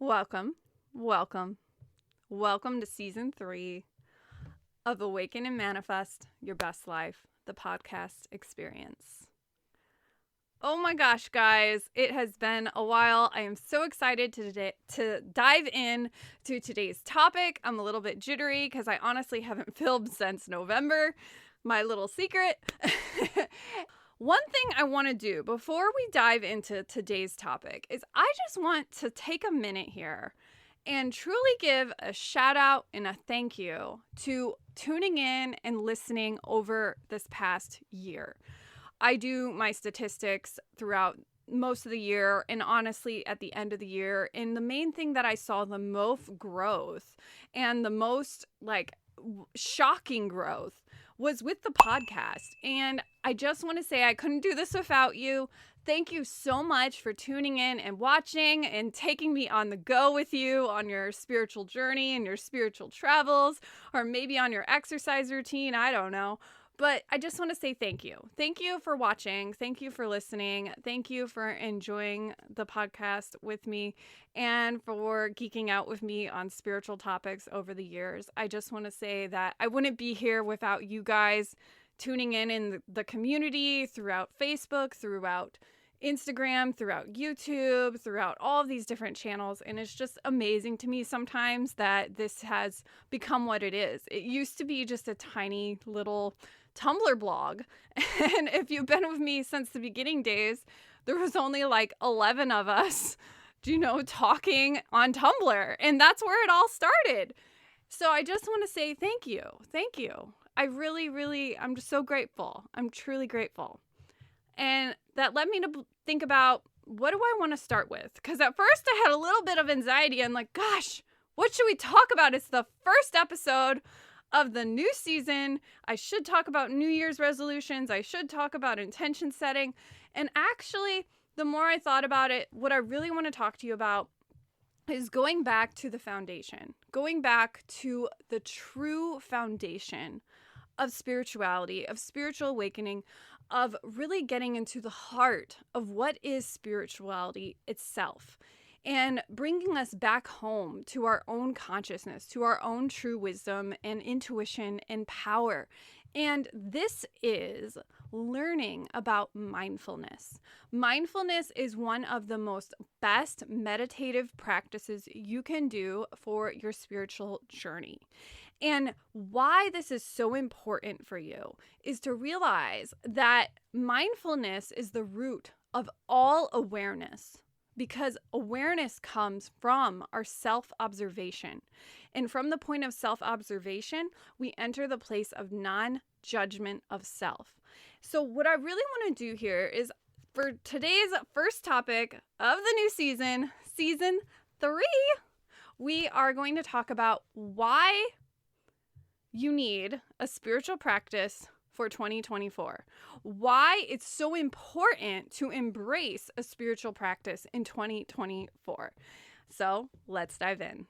Welcome, welcome, welcome to season 3 of Awaken and Manifest Your Best Life, the podcast experience. Oh my gosh, guys, it has been a while. I am so excited to dive in to today's topic. I'm a little bit jittery because I honestly haven't filmed since November. My little secret. One thing I want to do before we dive into today's topic is I just want to take a minute here and truly give a shout out and a thank you to tuning in and listening over this past year. I do my statistics throughout most of the year and honestly at the end of the year. And the main thing that I saw the most growth and the most shocking growth was with the podcast. And I just want to say I couldn't do this without you. Thank you so much for tuning in and watching and taking me on the go with you on your spiritual journey and your spiritual travels, or maybe on your exercise routine. I don't know. But I just want to say thank you. Thank you for watching. Thank you for listening. Thank you for enjoying the podcast with me and for geeking out with me on spiritual topics over the years. I just want to say that I wouldn't be here without you guys tuning in the community, throughout Facebook, throughout Instagram, throughout YouTube, throughout all of these different channels. And it's just amazing to me sometimes that this has become what it is. It used to be just a tiny little Tumblr blog. And if you've been with me since the beginning days, there was only 11 of us, talking on Tumblr. And that's where it all started. So I just want to say thank you. Thank you. I really, I'm just so grateful. I'm truly grateful. And that led me to think about, what do I want to start with? Because at first I had a little bit of anxiety. I'm like, gosh, what should we talk about? It's the first episode of the new season. I should talk about New Year's resolutions. I should talk about intention setting. And actually, the more I thought about it, what I really want to talk to you about is going back to the foundation, going back to the true foundation of spirituality, of spiritual awakening, of really getting into the heart of what is spirituality itself, and bringing us back home to our own consciousness, to our own true wisdom and intuition and power. And this is learning about mindfulness. Mindfulness is one of the most best meditative practices you can do for your spiritual journey. And why this is so important for you is to realize that mindfulness is the root of all awareness, because awareness comes from our self-observation. And from the point of self-observation, we enter the place of non-judgment of self. So what I really want to do here is, for today's first topic of the new season, season 3, we are going to talk about why you need a spiritual practice for 2024. Why it's so important to embrace a spiritual practice in 2024. So let's dive in.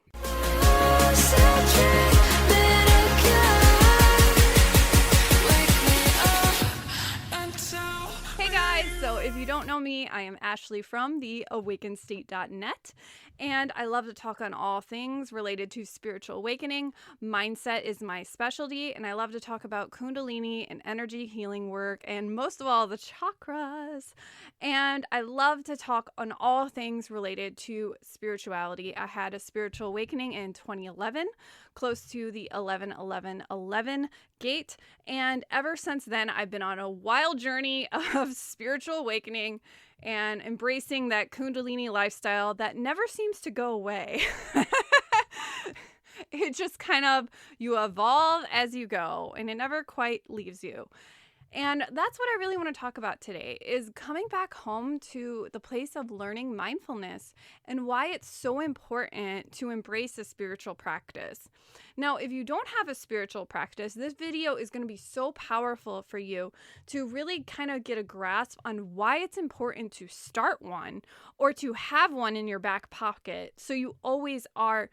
Hey guys, so if you don't know me, I am Ashley from the awakenstate.net, and I love to talk on all things related to spiritual awakening. Mindset is my specialty, and I love to talk about Kundalini and energy healing work, and most of all, the chakras. And I love to talk on all things related to spirituality. I had a spiritual awakening in 2011, close to the 11-11-11 gate, and ever since then, I've been on a wild journey of spiritual awakening and embracing that Kundalini lifestyle that never seems to go away. It just kind of, you evolve as you go, and it never quite leaves you. And that's what I really want to talk about today, is coming back home to the place of learning mindfulness and why it's so important to embrace a spiritual practice. Now, if you don't have a spiritual practice, this video is going to be so powerful for you to really kind of get a grasp on why it's important to start one or to have one in your back pocket, so you always are,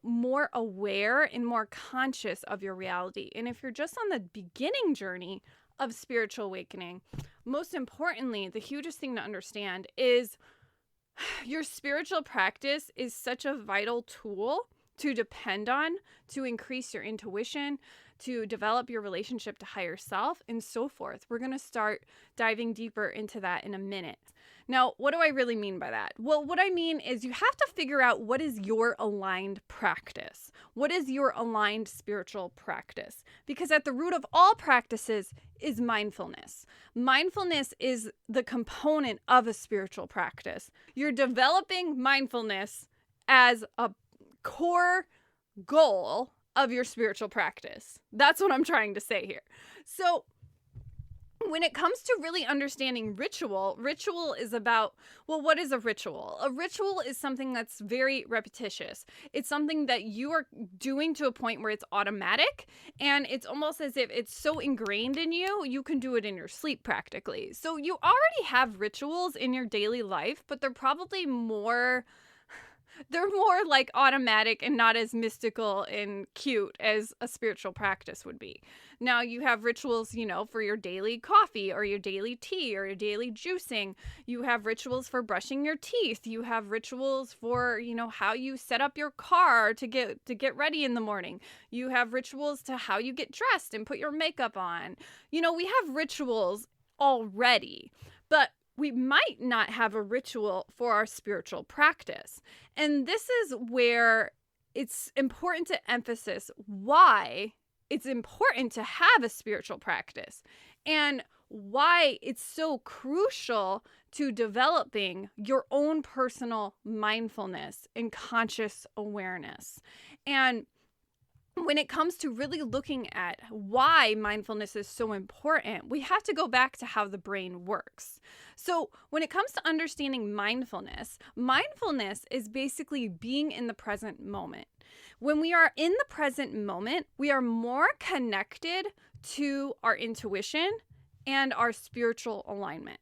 more aware and more conscious of your reality. And if you're just on the beginning journey of spiritual awakening, most importantly, the hugest thing to understand is your spiritual practice is such a vital tool to depend on to increase your intuition, to develop your relationship to higher self, and so forth. We're going to start diving deeper into that in a minute. Now, what do I really mean by that? Well, what I mean is you have to figure out what is your aligned practice. What is your aligned spiritual practice? Because at the root of all practices is mindfulness. Mindfulness is the component of a spiritual practice. You're developing mindfulness as a core goal of your spiritual practice. That's what I'm trying to say here. So when it comes to really understanding ritual is about, well, what is a ritual? A ritual is something that's very repetitious. It's something that you are doing to a point where it's automatic, and it's almost as if it's so ingrained in you, you can do it in your sleep practically. So you already have rituals in your daily life, but they're probably more like automatic and not as mystical and cute as a spiritual practice would be. Now you have rituals, for your daily coffee or your daily tea or your daily juicing. You have rituals for brushing your teeth. You have rituals for, how you set up your car to get ready in the morning. You have rituals to how you get dressed and put your makeup on. We have rituals already, but we might not have a ritual for our spiritual practice. And this is where it's important to emphasize why it's important to have a spiritual practice and why it's so crucial to developing your own personal mindfulness and conscious awareness. And when it comes to really looking at why mindfulness is so important, we have to go back to how the brain works. So when it comes to understanding mindfulness is basically being in the present moment. When we are in the present moment, we are more connected to our intuition and our spiritual alignment.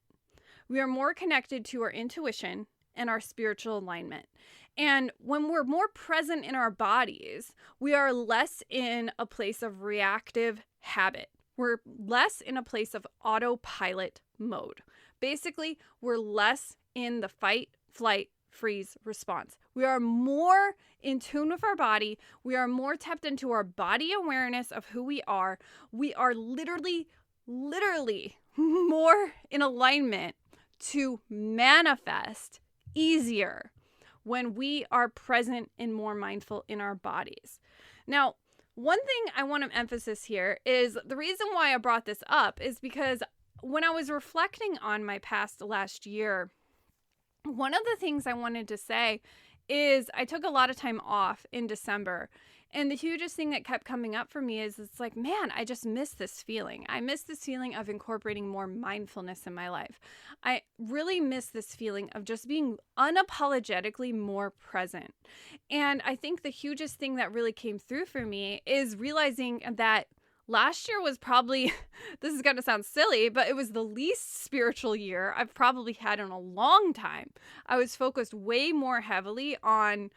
We are more connected to our intuition and our spiritual alignment. And when we're more present in our bodies, we are less in a place of reactive habit. We're less in a place of autopilot mode. Basically, we're less in the fight, flight, freeze response. We are more in tune with our body. We are more tapped into our body awareness of who we are. We are literally more in alignment to manifest easier when we are present and more mindful in our bodies. Now, one thing I want to emphasize here is the reason why I brought this up is because when I was reflecting on my past last year, one of the things I wanted to say is I took a lot of time off in December. And the hugest thing that kept coming up for me is it's like, man, I just miss this feeling. I miss this feeling of incorporating more mindfulness in my life. I really miss this feeling of just being unapologetically more present. And I think the hugest thing that really came through for me is realizing that last year was probably, this is going to sound silly, but it was the least spiritual year I've probably had in a long time. I was focused way more heavily on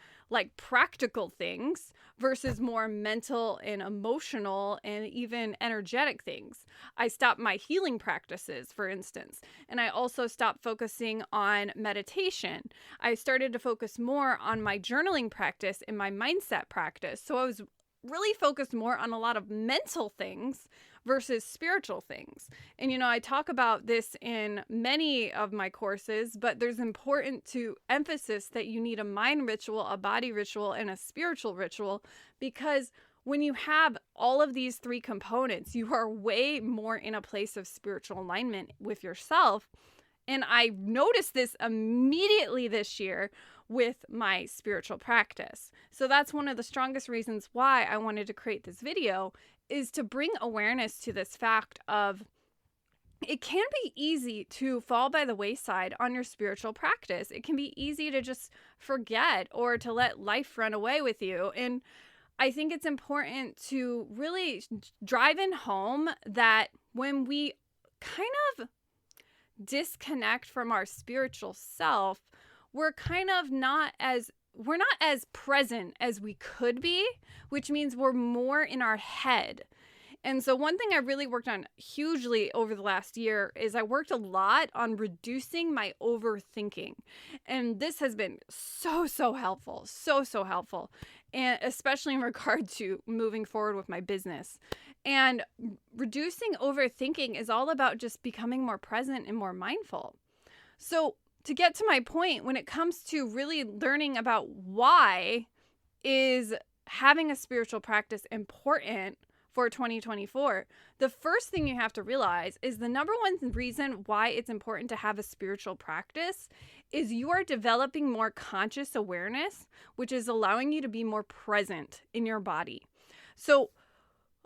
practical things versus more mental and emotional and even energetic things. I stopped my healing practices, for instance, and I also stopped focusing on meditation. I started to focus more on my journaling practice and my mindset practice. So I was really focused more on a lot of mental things versus spiritual things. And, I talk about this in many of my courses, but there's important to emphasis that you need a mind ritual, a body ritual, and a spiritual ritual, because when you have all of these three components, you are way more in a place of spiritual alignment with yourself. And I noticed this immediately this year with my spiritual practice. So that's one of the strongest reasons why I wanted to create this video, is to bring awareness to this fact of it can be easy to fall by the wayside on your spiritual practice. It can be easy to just forget or to let life run away with you. And I think it's important to really drive in home that when we kind of disconnect from our spiritual self, we're not as present as we could be, which means we're more in our head. And so one thing I really worked on hugely over the last year is I worked a lot on reducing my overthinking. And this has been so helpful, so helpful. And especially in regard to moving forward with my business. And reducing overthinking is all about just becoming more present and more mindful. So to get to my point, when it comes to really learning about why is having a spiritual practice important for 2024, the first thing you have to realize is the number one reason why it's important to have a spiritual practice is you are developing more conscious awareness, which is allowing you to be more present in your body. So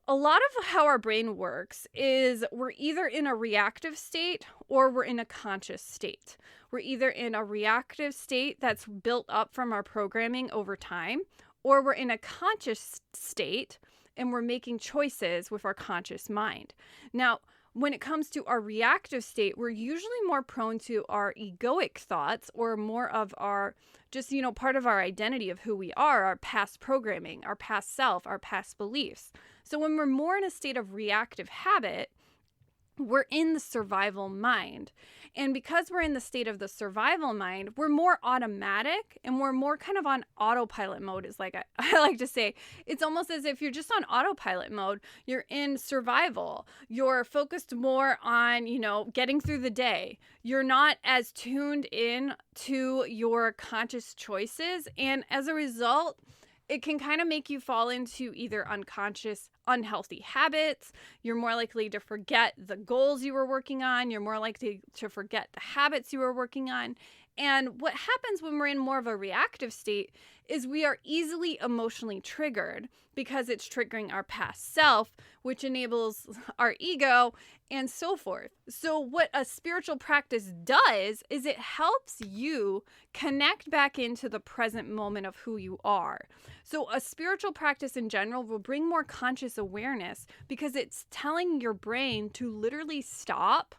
a lot of how our brain works is we're either in a reactive state or we're in a conscious state. We're either in a reactive state that's built up from our programming over time, or we're in a conscious state and we're making choices with our conscious mind. Now, when it comes to our reactive state, we're usually more prone to our egoic thoughts or more of our just, part of our identity of who we are, our past programming, our past self, our past beliefs. So when we're more in a state of reactive habit, we're in the survival mind. And because we're in the state of the survival mind, we're more automatic and we're more kind of on autopilot mode, is like I like to say. It's almost as if you're just on autopilot mode. You're in survival. You're focused more on, getting through the day. You're not as tuned in to your conscious choices. And as a result, it can kind of make you fall into either unconscious, unhealthy habits. You're more likely to forget the goals you were working on. You're more likely to forget the habits you were working on. And what happens when we're in more of a reactive state is we are easily emotionally triggered because it's triggering our past self, which enables our ego and so forth. So what a spiritual practice does is it helps you connect back into the present moment of who you are. So a spiritual practice in general will bring more conscious awareness because it's telling your brain to literally stop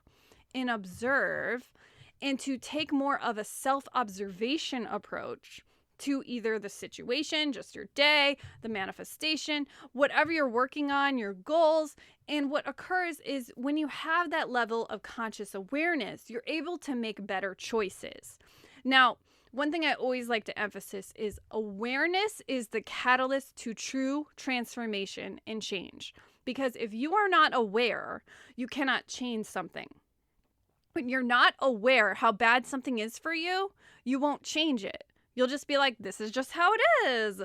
and observe and to take more of a self-observation approach to either the situation, just your day, the manifestation, whatever you're working on, your goals. And what occurs is when you have that level of conscious awareness, you're able to make better choices. Now, one thing I always like to emphasize is awareness is the catalyst to true transformation and change. Because if you are not aware, you cannot change something. When you're not aware how bad something is for you, you won't change it. You'll just be like, this is just how it is.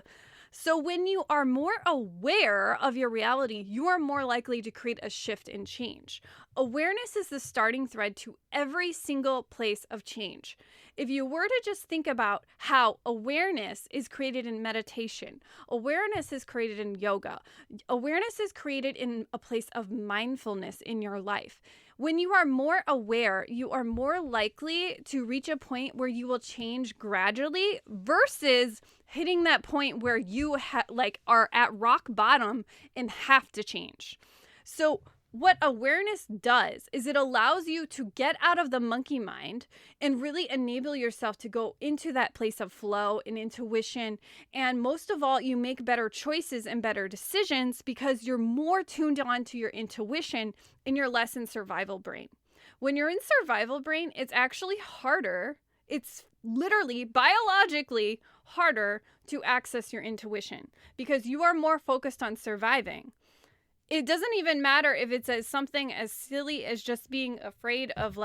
So when you are more aware of your reality, you are more likely to create a shift and change. Awareness is the starting thread to every single place of change. If you were to just think about how awareness is created in meditation, awareness is created in yoga, awareness is created in a place of mindfulness in your life. When you are more aware, you are more likely to reach a point where you will change gradually versus hitting that point where you are at rock bottom and have to change. So what awareness does is it allows you to get out of the monkey mind and really enable yourself to go into that place of flow and intuition. And most of all, you make better choices and better decisions because you're more tuned on to your intuition and you're less in survival brain. When you're in survival brain, it's actually harder. It's literally biologically harder to access your intuition because you are more focused on surviving. It doesn't even matter if it's something as silly as just being afraid of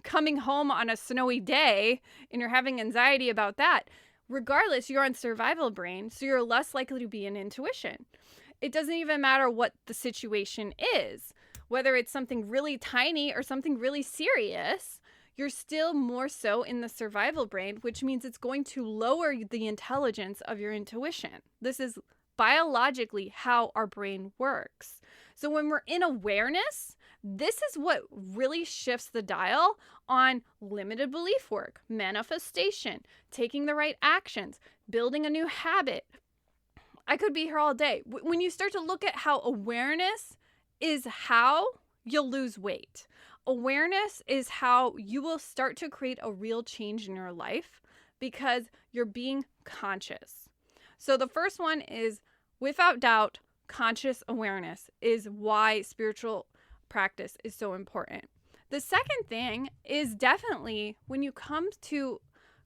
coming home on a snowy day and you're having anxiety about that. Regardless, you're on survival brain, so you're less likely to be in intuition. It doesn't even matter what the situation is, whether it's something really tiny or something really serious, you're still more so in the survival brain, which means it's going to lower the intelligence of your intuition. This is biologically how our brain works. So when we're in awareness, this is what really shifts the dial on limited belief work, manifestation, taking the right actions, building a new habit. I could be here all day. When you start to look at how awareness is how you'll lose weight, awareness is how you will start to create a real change in your life because you're being conscious. So the first one is, without doubt, conscious awareness is why spiritual practice is so important. The second thing is definitely when you come to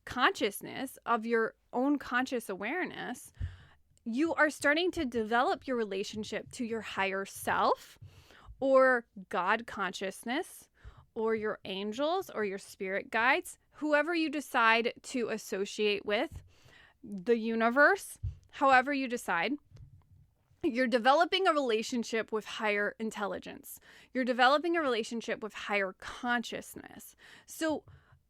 consciousness of your own conscious awareness, you are starting to develop your relationship to your higher self or God consciousness or your angels or your spirit guides, whoever you decide to associate with, the universe, however you decide. You're developing a relationship with higher intelligence. You're developing a relationship with higher consciousness. So,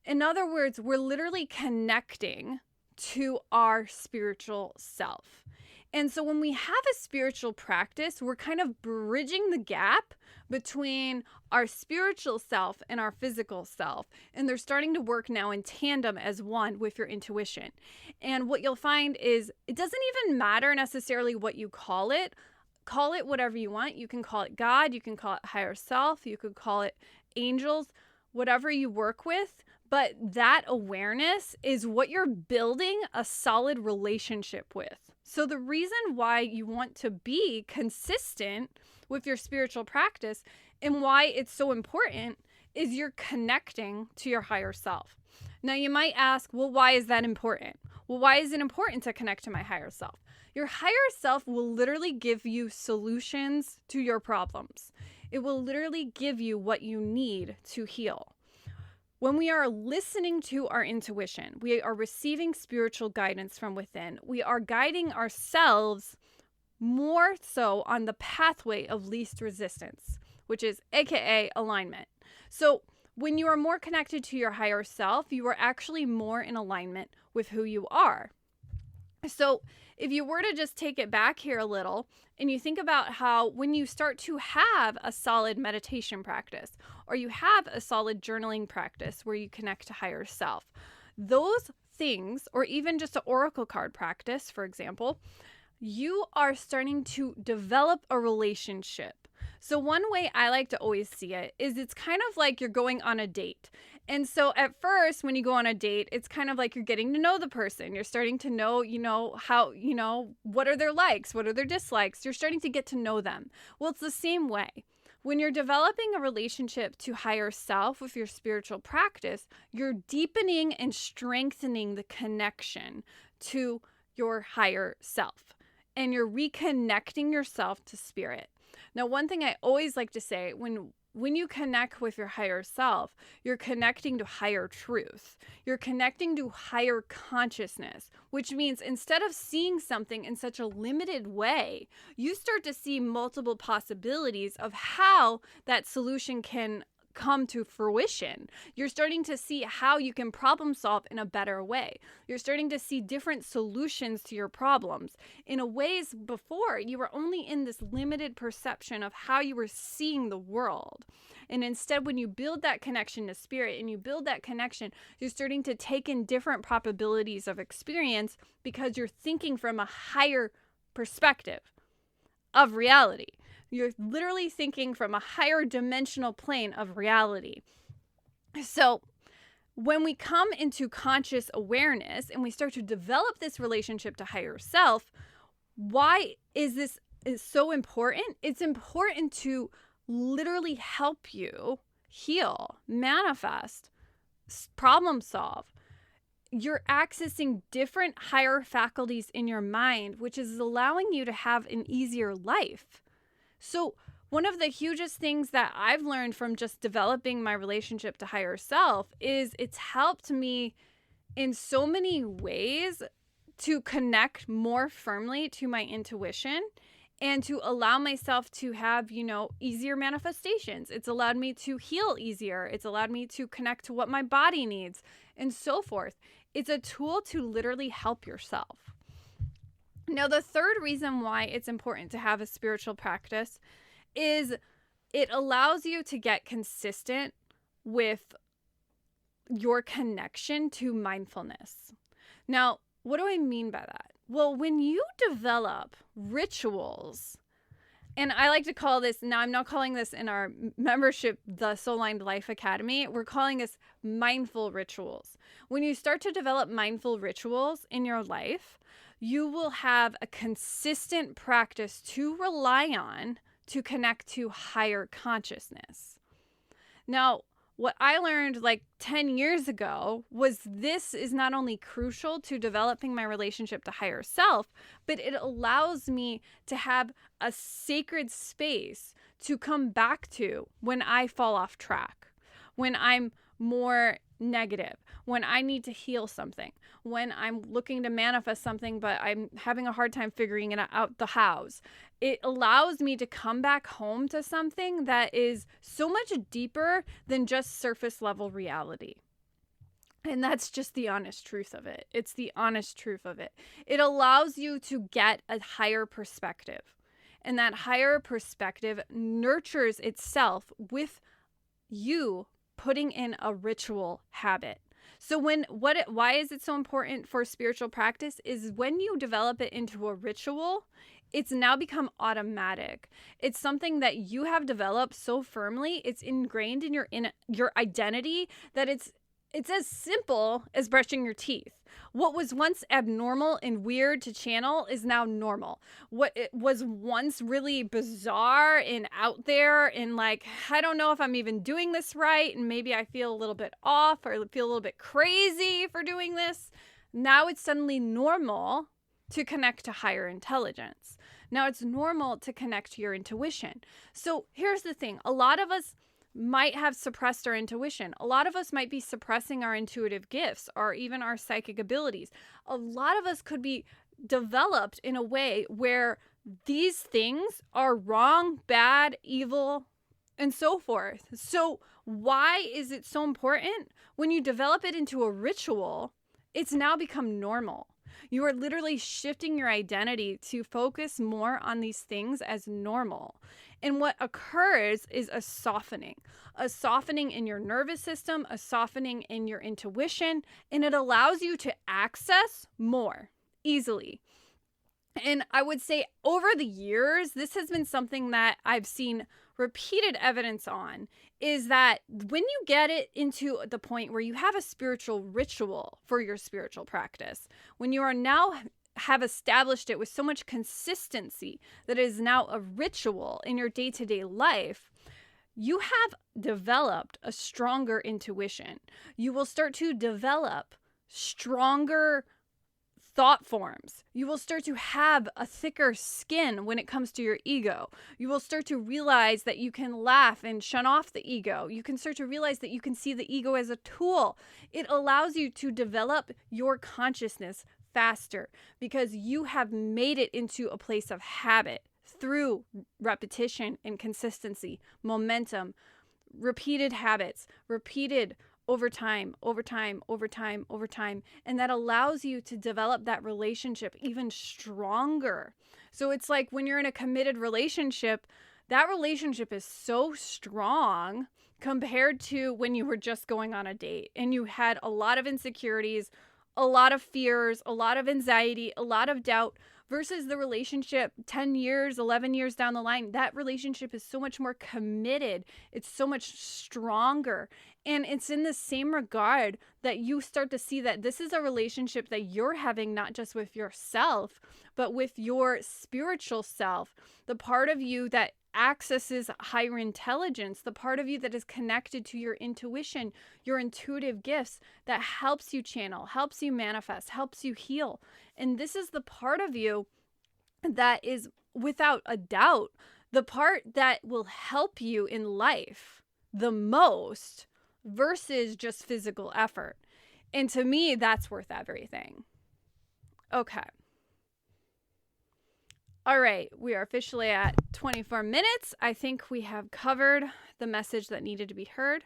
in other words, we're literally connecting to our spiritual self. And so when we have a spiritual practice, we're kind of bridging the gap between our spiritual self and our physical self. And they're starting to work now in tandem as one with your intuition. And what you'll find is it doesn't even matter necessarily what you call it. Call it whatever you want. You can call it God. You can call it higher self. You could call it angels, whatever you work with. But that awareness is what you're building a solid relationship with. So the reason why you want to be consistent with your spiritual practice and why it's so important is you're connecting to your higher self. Now you might ask, well, why is that important? Well, why is it important to connect to my higher self? Your higher self will literally give you solutions to your problems. It will literally give you what you need to heal. When we are listening to our intuition, we are receiving spiritual guidance from within. We are guiding ourselves more so on the pathway of least resistance, which is AKA alignment. So when you are more connected to your higher self, you are actually more in alignment with who you are. So if you were to just take it back here a little and you think about how when you start to have a solid meditation practice or you have a solid journaling practice where you connect to higher self, those things, or even just an oracle card practice, for example, you are starting to develop a relationship. So one way I like to always see it is it's kind of like you're going on a date. And so at first, when you go on a date, it's kind of like you're getting to know the person. You're starting to know, how, what are their likes? What are their dislikes? You're starting to get to know them. Well, it's the same way. When you're developing a relationship to higher self with your spiritual practice, you're deepening and strengthening the connection to your higher self. And you're reconnecting yourself to spirit. Now, one thing I always like to say, when you connect with your higher self, you're connecting to higher truth. You're connecting to higher consciousness, which means instead of seeing something in such a limited way, you start to see multiple possibilities of how that solution can come to fruition. You're starting to see how you can problem solve in a better way. You're starting to see different solutions to your problems in a ways before you were only in this limited perception of how you were seeing the world. And instead, when you build that connection to spirit and you build that connection, you're starting to take in different probabilities of experience because you're thinking from a higher perspective of reality. You're literally thinking from a higher dimensional plane of reality. So when we come into conscious awareness and we start to develop this relationship to higher self, why is this so important? It's important to literally help you heal, manifest, problem solve. You're accessing different higher faculties in your mind, which is allowing you to have an easier life. So one of the hugest things that I've learned from just developing my relationship to higher self is it's helped me in so many ways to connect more firmly to my intuition and to allow myself to have, easier manifestations. It's allowed me to heal easier. It's allowed me to connect to what my body needs and so forth. It's a tool to literally help yourself. Now, the third reason why it's important to have a spiritual practice is it allows you to get consistent with your connection to mindfulness. Now, what do I mean by that? Well, when you develop rituals, and I like to call this, now I'm not calling this in our membership, the Soul Lined Life Academy, we're calling this mindful rituals. When you start to develop mindful rituals in your life, you will have a consistent practice to rely on to connect to higher consciousness. Now, what I learned like 10 years ago was this is not only crucial to developing my relationship to higher self, but it allows me to have a sacred space to come back to when I fall off track, when I'm more negative, when I need to heal something, when I'm looking to manifest something, but I'm having a hard time figuring it out the hows. It allows me to come back home to something that is so much deeper than just surface level reality. And that's just the honest truth of it. It's the honest truth of it. It allows you to get a higher perspective. And that higher perspective nurtures itself with you putting in a ritual habit. So why is it so important for spiritual practice is when you develop it into a ritual, it's now become automatic. It's something that you have developed so firmly, it's ingrained in your identity that it's as simple as brushing your teeth. What was once abnormal and weird to channel is now normal. What it was once really bizarre and out there and like, I don't know if I'm even doing this right, and maybe I feel a little bit off or feel a little bit crazy for doing this. Now it's suddenly normal to connect to higher intelligence. Now it's normal to connect to your intuition. So here's the thing. A lot of us might have suppressed our intuition. A lot of us might be suppressing our intuitive gifts or even our psychic abilities. A lot of us could be developed in a way where these things are wrong, bad, evil, and so forth. So why is it so important? When you develop it into a ritual, it's now become normal. You are literally shifting your identity to focus more on these things as normal. And what occurs is a softening in your nervous system, a softening in your intuition, and it allows you to access more easily. And I would say over the years, this has been something that I've seen repeated evidence on, is that when you get it into the point where you have a spiritual ritual for your spiritual practice, when you are now have established it with so much consistency that it is now a ritual in your day-to-day life, you have developed a stronger intuition. You will start to develop stronger thought forms. You will start to have a thicker skin when it comes to your ego. You will start to realize that you can laugh and shun off the ego. You can start to realize that you can see the ego as a tool. It allows you to develop your consciousness faster because you have made it into a place of habit through repetition and consistency, momentum, repeated habits, repeated over time. And that allows you to develop that relationship even stronger. So it's like when you're in a committed relationship, that relationship is so strong compared to when you were just going on a date and you had a lot of insecurities, a lot of fears, a lot of anxiety, a lot of doubt, versus the relationship 10 years, 11 years down the line. That relationship is so much more committed. It's so much stronger. And it's in the same regard that you start to see that this is a relationship that you're having not just with yourself, but with your spiritual self, the part of you that accesses higher intelligence, the part of you that is connected to your intuition, your intuitive gifts that helps you channel, helps you manifest, helps you heal. And this is the part of you that is, without a doubt, the part that will help you in life the most versus just physical effort. And to me, that's worth everything. Okay. All right, we are officially at 24 minutes. I think we have covered the message that needed to be heard.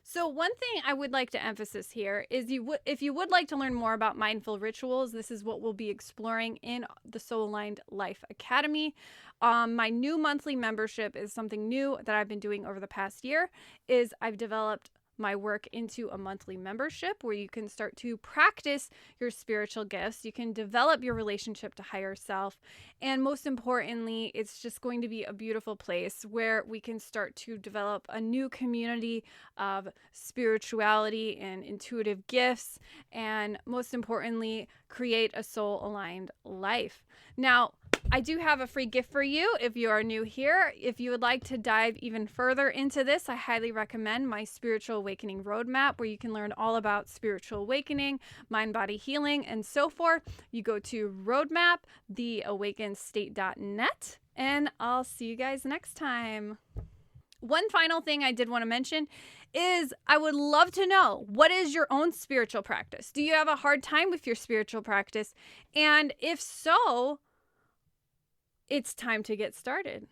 So one thing I would like to emphasize here is if you would like to learn more about mindful rituals, this is what we'll be exploring in the Soul Aligned Life Academy. My new monthly membership is something new that I've been doing over the past year. I've developed my work into a monthly membership where you can start to practice your spiritual gifts. You can develop your relationship to higher self. And most importantly, it's just going to be a beautiful place where we can start to develop a new community of spirituality and intuitive gifts. And most importantly, create a soul-aligned life. Now, I do have a free gift for you if you are new here. If you would like to dive even further into this, I highly recommend my Spiritual Awakening Roadmap, where you can learn all about spiritual awakening, mind-body healing, and so forth. You go to roadmap.theawakenstate.net, and I'll see you guys next time. One final thing I did want to mention is I would love to know, what is your own spiritual practice? Do you have a hard time with your spiritual practice? And if so, it's time to get started.